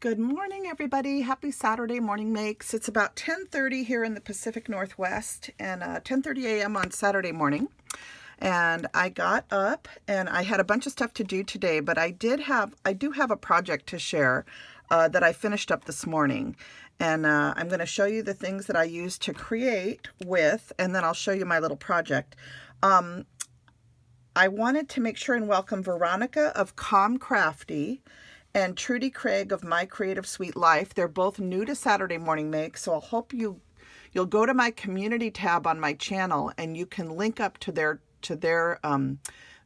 Good morning, everybody. Happy Saturday morning makes. It's about 10:30 here in the Pacific Northwest and 10:30 a.m. on Saturday morning. And I got up and I had a bunch of stuff to do today, but I do have a project to share that I finished up this morning. And I'm going to show you the things that I used to create with, and then I'll show you my little project. I wanted to make sure and welcome Veronica of Calm Crafty and Trudy Craig of My Creative Sweet Life. They're both new to Saturday Morning Make, so I'll hope you'll go to my community tab on my channel and you can link up to their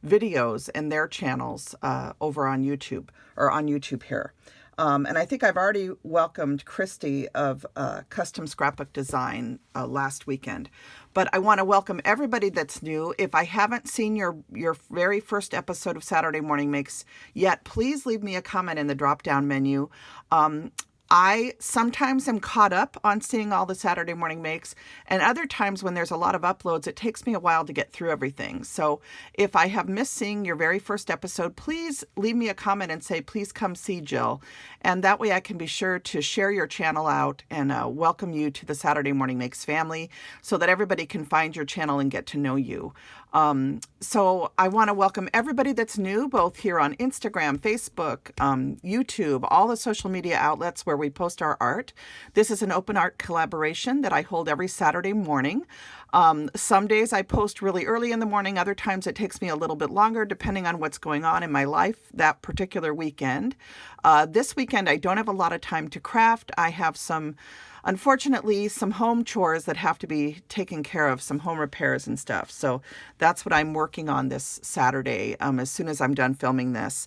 videos and their channels over on YouTube or on YouTube here. And I think I've already welcomed Christy of Custom Scrapbook Design last weekend. But I want to welcome everybody that's new. If I haven't seen your very first episode of Saturday Morning Makes yet, please leave me a comment in the drop-down menu. I sometimes am caught up on seeing all the Saturday Morning Makes, and other times when there's a lot of uploads, it takes me a while to get through everything. So if I have missed seeing your very first episode, please leave me a comment and say, please come see Jill. And that way I can be sure to share your channel out and welcome you to the Saturday Morning Makes family so that everybody can find your channel and get to know you. So I want to welcome everybody that's new, both here on Instagram, Facebook, YouTube, all the social media outlets where we post our art. This is an open art collaboration that I hold every Saturday morning. Some days I post really early in the morning. Other times it takes me a little bit longer, depending on what's going on in my life that particular weekend. This weekend, I don't have a lot of time to craft. I have unfortunately, some home chores that have to be taken care of, some home repairs and stuff. So that's what I'm working on this Saturday as soon as I'm done filming this.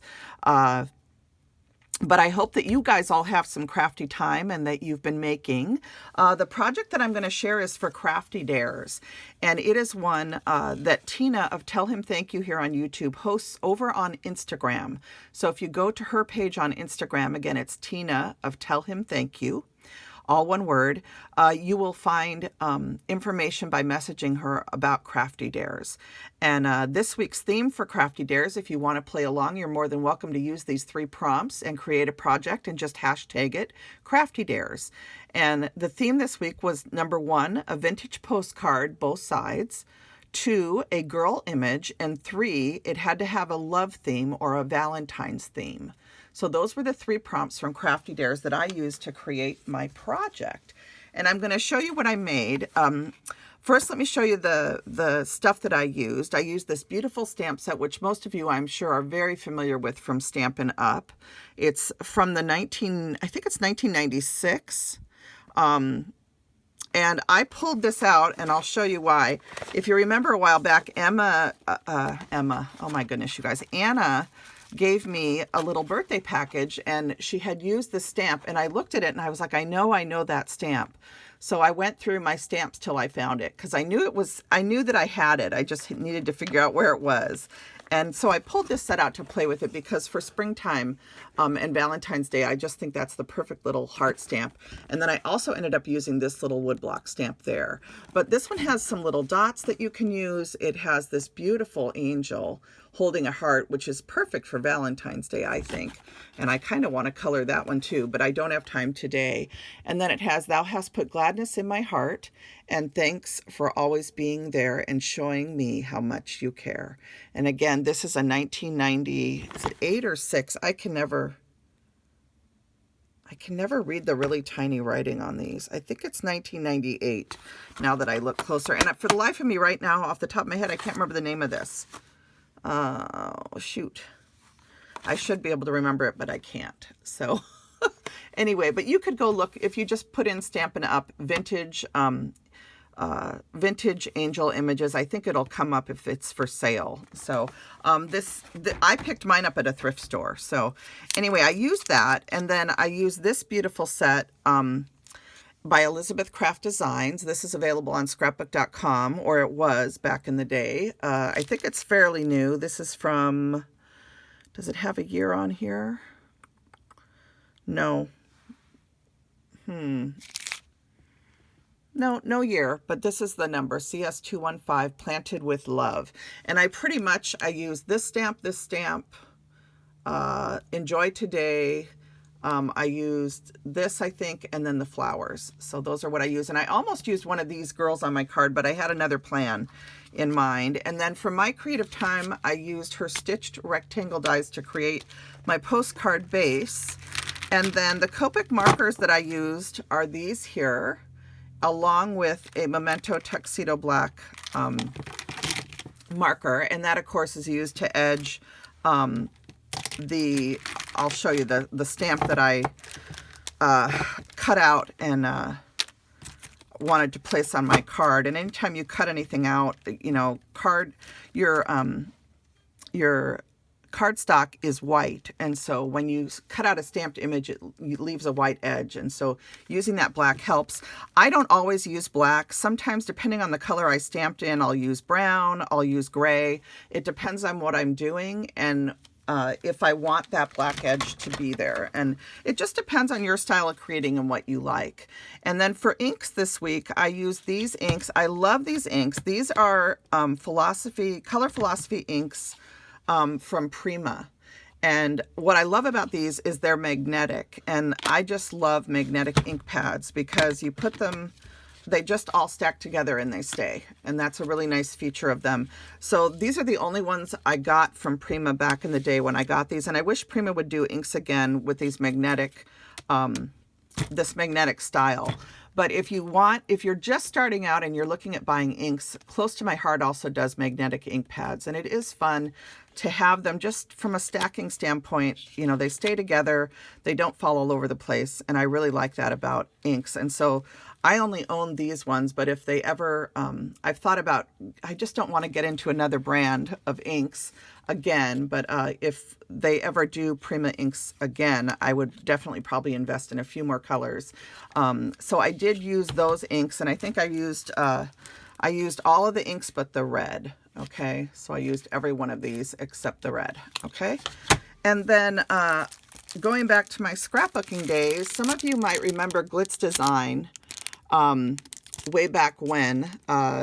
But I hope that you guys all have some crafty time and that you've been making. The project that I'm going to share is for Crafty Dares. And it is one that Tina of Tell Him Thank You here on YouTube hosts over on Instagram. So if you go to her page on Instagram, again, it's Tina of Tell Him Thank You, all one word, you will find information by messaging her about Crafty Dares. And this week's theme for Crafty Dares, if you want to play along, you're more than welcome to use these 3 prompts and create a project and just hashtag it Crafty Dares. And the theme this week was number 1, a vintage postcard, both sides. 2, a girl image. And 3, it had to have a love theme or a Valentine's theme. So those were the 3 prompts from Crafty Dares that I used to create my project. And I'm going to show you what I made. First, let me show you the stuff that I used. I used this beautiful stamp set, which most of you, I'm sure, are very familiar with from Stampin' Up. It's from the I think it's 1996. And I pulled this out, and I'll show you why. If you remember a while back, Emma, oh my goodness, you guys, Anna gave me a little birthday package, and she had used the stamp, and I looked at it and I was like, I know that stamp. So I went through my stamps till I found it, because I knew that I had it. I just needed to figure out where it was. And so I pulled this set out to play with it, because for springtime and Valentine's Day, I just think that's the perfect little heart stamp. And then I also ended up using this little woodblock stamp there. But this one has some little dots that you can use. It has this beautiful angel holding a heart, which is perfect for Valentine's Day, I think. And I kind of want to color that one too, but I don't have time today. And then it has, thou hast put gladness in my heart, and thanks for always being there and showing me how much you care. And again, this is a 1990, is it 8 or 6? I can never read the really tiny writing on these. I think it's 1998 now that I look closer. And for the life of me right now, off the top of my head, I can't remember the name of this. Oh, shoot. I should be able to remember it, but I can't. So anyway, but you could go look, if you just put in Stampin' Up vintage angel images, I think it'll come up if it's for sale. So I picked mine up at a thrift store. So anyway, I used that, and then I used this beautiful set by Elizabeth Craft Designs. This is available on scrapbook.com, or it was back in the day. I think it's fairly new. This is from, does it have a year on here? No. No year, but this is the number, CS215, Planted with Love. And I used this stamp, Enjoy Today, I used this, I think, and then the flowers. So those are what I use. And I almost used one of these girls on my card, but I had another plan in mind. And then for my creative time, I used her stitched rectangle dies to create my postcard base. And then the Copic markers that I used are these here, along with a Memento Tuxedo Black marker. And that, of course, is used to edge I'll show you the stamp that I cut out and wanted to place on my card. And anytime you cut anything out, you know, your cardstock is white, and so when you cut out a stamped image, it leaves a white edge, and so using that black helps. I don't always use black. Sometimes, depending on the color I stamped in, I'll use brown, I'll use gray. It depends on what I'm doing and if I want that black edge to be there. And it just depends on your style of creating and what you like. And then for inks this week, I use these inks. I love these inks. These are Color Philosophy inks from Prima. And what I love about these is they're magnetic. And I just love magnetic ink pads because you put them, they just all stack together and they stay. And that's a really nice feature of them. So these are the only ones I got from Prima back in the day when I got these. And I wish Prima would do inks again with these magnetic, this magnetic style. But if you're just starting out and you're looking at buying inks, Close to My Heart also does magnetic ink pads. And it is fun to have them just from a stacking standpoint. You know, they stay together, they don't fall all over the place. And I really like that about inks. And so I only own these ones, but if they ever, I've thought about, I just don't want to get into another brand of inks again, but if they ever do Prima inks again, I would definitely probably invest in a few more colors. So I did use those inks, and I think I used all of the inks but the red. Okay, so I used every one of these except the red. Okay, and then going back to my scrapbooking days, some of you might remember Glitz Design. Way back when.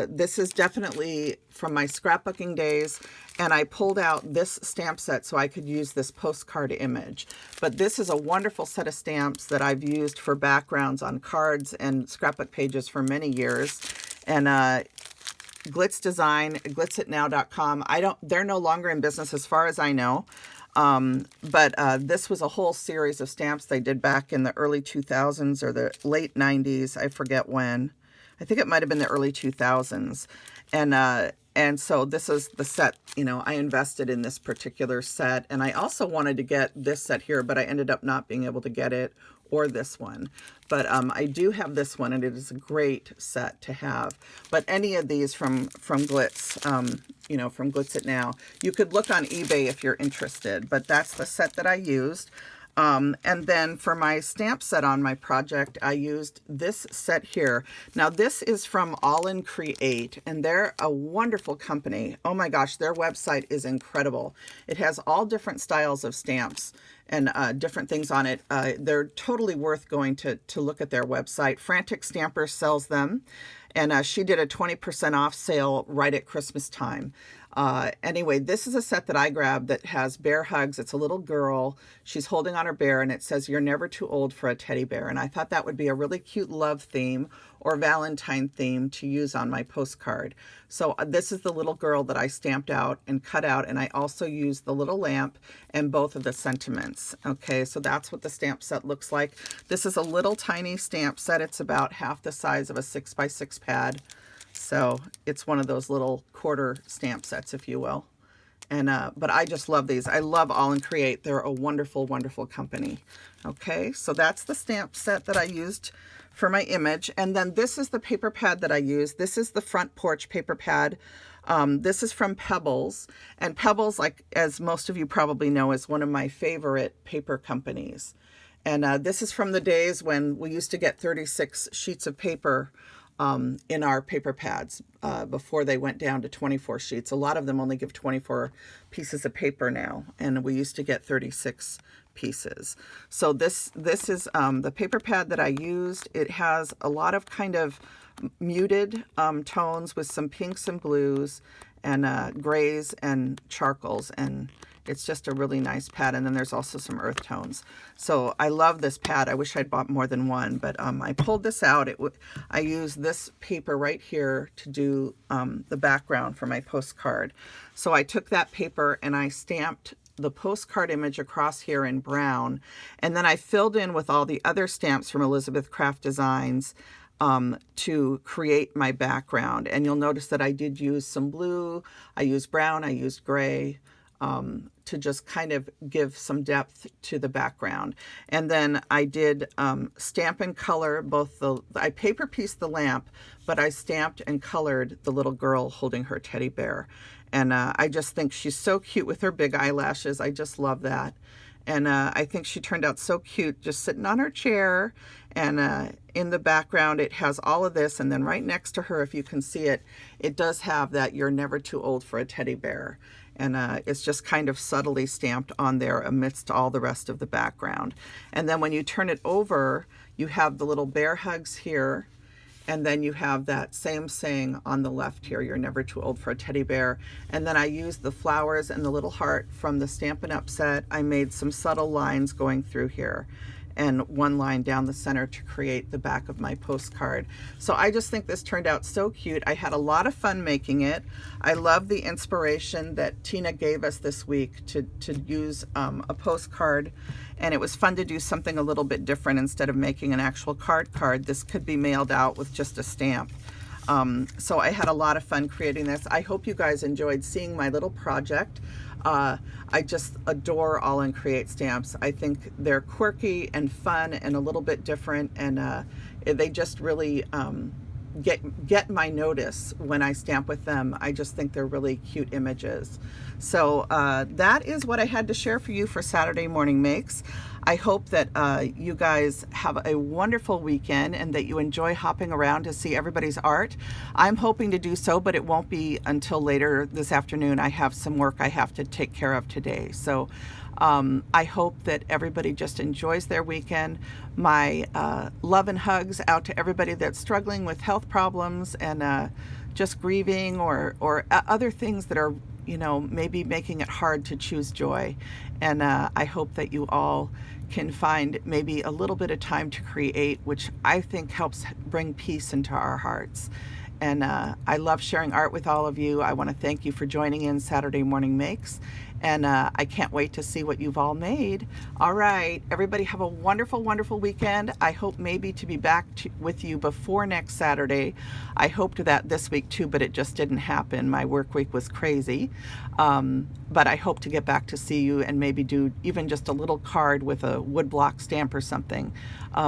This is definitely from my scrapbooking days, and I pulled out this stamp set so I could use this postcard image. But this is a wonderful set of stamps that I've used for backgrounds on cards and scrapbook pages for many years. And Glitz Design, glitzitnow.com. They're no longer in business as far as I know. But this was a whole series of stamps they did back in the early 2000s or the late 90s. I forget when. I think it might have been the early 2000s. And so this is the set, you know, I invested in this particular set. And I also wanted to get this set here, but I ended up not being able to get it, or this one. But I do have this one, and it is a great set to have. But any of these from Glitz, you know, from Glitz It Now, you could look on eBay if you're interested. But that's the set that I used. And then for my stamp set on my project, I used this set here. Now this is from AALL Create, and they're a wonderful company. Oh my gosh, their website is incredible. It has all different styles of stamps and different things on it. They're totally worth going to look at their website. Frantic Stamper sells them, and she did a 20% off sale right at Christmas time. Anyway, this is a set that I grabbed that has bear hugs. It's a little girl. She's holding on her bear, and it says, "You're never too old for a teddy bear." And I thought that would be a really cute love theme or Valentine theme to use on my postcard. So this is the little girl that I stamped out and cut out, and I also used the little lamp and both of the sentiments. Okay, so that's what the stamp set looks like. This is a little tiny stamp set. It's about half the size of a 6x6 pad. So it's one of those little quarter stamp sets, if you will. And but I just love these. I love AALL Create. They're a wonderful, wonderful company. Okay, so that's the stamp set that I used for my image. And then this is the paper pad that I used. This is the Front Porch paper pad. This is from Pebbles. And Pebbles, like as most of you probably know, is one of my favorite paper companies. And this is from the days when we used to get 36 sheets of paper in our paper pads before they went down to 24 sheets. A lot of them only give 24 pieces of paper now, and we used to get 36 pieces. So this is the paper pad that I used. It has a lot of kind of muted tones with some pinks and blues and grays and charcoals, and It's just a really nice pad. And then there's also some earth tones. So I love this pad. I wish I'd bought more than one, but I pulled this out. I used this paper right here to do the background for my postcard. So I took that paper and I stamped the postcard image across here in brown, and then I filled in with all the other stamps from Elizabeth Craft Designs to create my background. And you'll notice that I did use some blue, I used brown, I used gray, to just kind of give some depth to the background. And then I did stamp and color both I paper pieced the lamp, but I stamped and colored the little girl holding her teddy bear. And I just think she's so cute with her big eyelashes. I just love that. And I think she turned out so cute just sitting on her chair. And in the background, it has all of this. And then right next to her, if you can see it, it does have that "You're never too old for a teddy bear." And it's just kind of subtly stamped on there amidst all the rest of the background. And then when you turn it over, you have the little bear hugs here. And then you have that same saying on the left here, "You're never too old for a teddy bear." And then I used the flowers and the little heart from the Stampin' Up set. I made some subtle lines going through here and one line down the center to create the back of my postcard. So I just think this turned out so cute. I had a lot of fun making it. I love the inspiration that Tina gave us this week to use a postcard. And it was fun to do something a little bit different. Instead of making an actual card, this could be mailed out with just a stamp. So I had a lot of fun creating this. I hope you guys enjoyed seeing my little project. I just adore All Create stamps. I think they're quirky and fun and a little bit different, and they just really get my notice when I stamp with them. I just think they're really cute images. So that is what I had to share for you for Saturday Morning Makes. I hope that you guys have a wonderful weekend and that you enjoy hopping around to see everybody's art. I'm hoping to do so, but it won't be until later this afternoon. I have some work I have to take care of today. So I hope that everybody just enjoys their weekend. My love and hugs out to everybody that's struggling with health problems and just grieving or other things that are, maybe making it hard to choose joy. And I hope that you all can find maybe a little bit of time to create, which I think helps bring peace into our hearts. And I love sharing art with all of you. I want to thank you for joining in Saturday Morning Makes. And I can't wait to see what you've all made. All right, everybody have a wonderful, wonderful weekend. I hope maybe to be back with you before next Saturday. I hoped that this week too, but it just didn't happen. My work week was crazy. But I hope to get back to see you and maybe do even just a little card with a woodblock stamp or something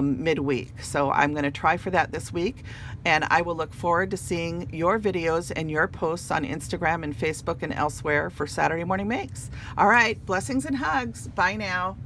midweek. So I'm going to try for that this week. And I will look forward to seeing your videos and your posts on Instagram and Facebook and elsewhere for Saturday Morning Makes. All right, blessings and hugs. Bye now.